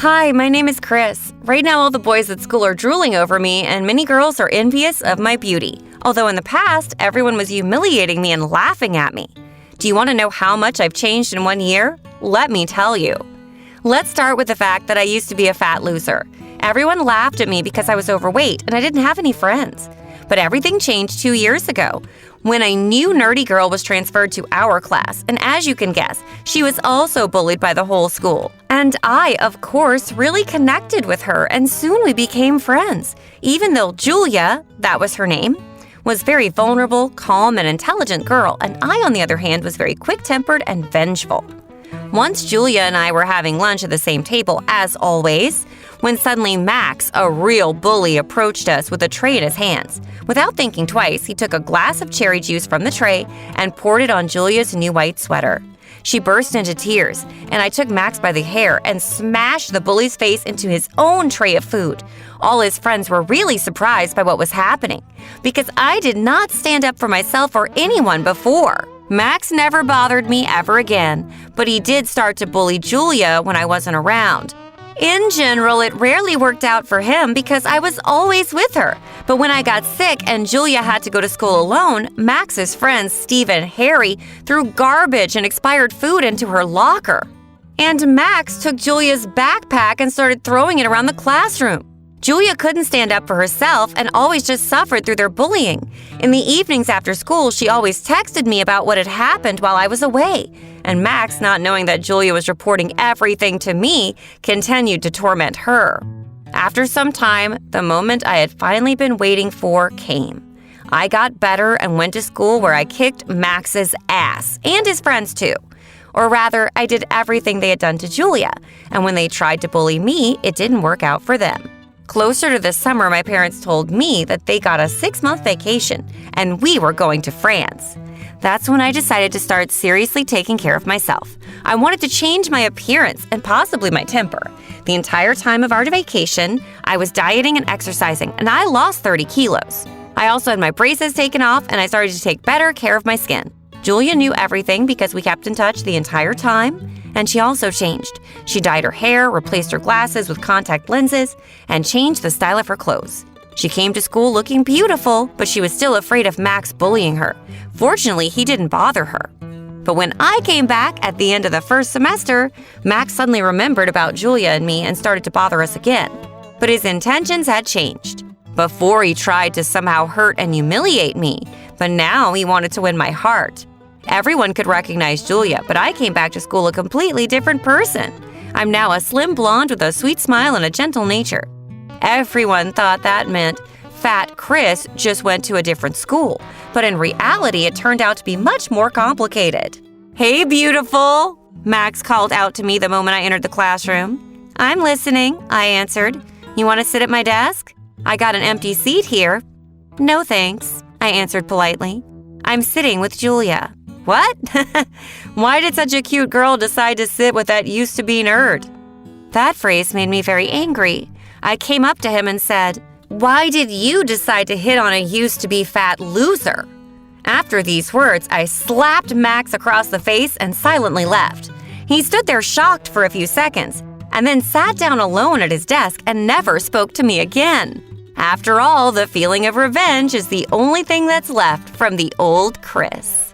Hi, my name is Chris. Right now, all the boys at school are drooling over me, and many girls are envious of my beauty. Although in the past, everyone was humiliating me and laughing at me. Do you want to know how much I've changed in 1 year? Let me tell you. Let's start with the fact that I used to be a fat loser. Everyone laughed at me because I was overweight and I didn't have any friends. But everything changed 2 years ago, when a new nerdy girl was transferred to our class, and as you can guess, she was also bullied by the whole school. And I, of course, really connected with her, and soon we became friends, even though Julia, that was her name, was very vulnerable, calm, and intelligent girl, and I, on the other hand, was very quick-tempered and vengeful. Once Julia and I were having lunch at the same table, as always, when suddenly Max, a real bully, approached us with a tray in his hands. Without thinking twice, he took a glass of cherry juice from the tray and poured it on Julia's new white sweater. She burst into tears, and I took Max by the hair and smashed the bully's face into his own tray of food. All his friends were really surprised by what was happening, because I did not stand up for myself or anyone before. Max never bothered me ever again, but he did start to bully Julia when I wasn't around. In general, it rarely worked out for him because I was always with her. But when I got sick and Julia had to go to school alone, Max's friends, Steve and Harry, threw garbage and expired food into her locker. And Max took Julia's backpack and started throwing it around the classroom. Julia couldn't stand up for herself and always just suffered through their bullying. In the evenings after school, she always texted me about what had happened while I was away. And Max, not knowing that Julia was reporting everything to me, continued to torment her. After some time, the moment I had finally been waiting for came. I got better and went to school where I kicked Max's ass, and his friends too. Or rather, I did everything they had done to Julia, and when they tried to bully me, it didn't work out for them. Closer to the summer, my parents told me that they got a 6-month vacation, and we were going to France. That's when I decided to start seriously taking care of myself. I wanted to change my appearance and possibly my temper. The entire time of our vacation, I was dieting and exercising, and I lost 30 kilos. I also had my braces taken off, and I started to take better care of my skin. Julia knew everything because we kept in touch the entire time, and she also changed. She dyed her hair, replaced her glasses with contact lenses, and changed the style of her clothes. She came to school looking beautiful, but she was still afraid of Max bullying her. Fortunately, he didn't bother her. But when I came back at the end of the first semester, Max suddenly remembered about Julia and me and started to bother us again. But his intentions had changed. Before, he tried to somehow hurt and humiliate me, but now he wanted to win my heart. Everyone could recognize Julia, but I came back to school a completely different person. I'm now a slim blonde with a sweet smile and a gentle nature. Everyone thought that meant Fat Chris just went to a different school, but in reality, it turned out to be much more complicated. "Hey, beautiful!" Max called out to me the moment I entered the classroom. "I'm listening," I answered. "You want to sit at my desk? I got an empty seat here." "No, thanks," I answered politely. "I'm sitting with Julia." "What? Why did such a cute girl decide to sit with that used-to-be nerd?" That phrase made me very angry. I came up to him and said, "Why did you decide to hit on a used-to-be fat loser?" After these words, I slapped Max across the face and silently left. He stood there shocked for a few seconds, and then sat down alone at his desk and never spoke to me again. After all, the feeling of revenge is the only thing that's left from the old Chris.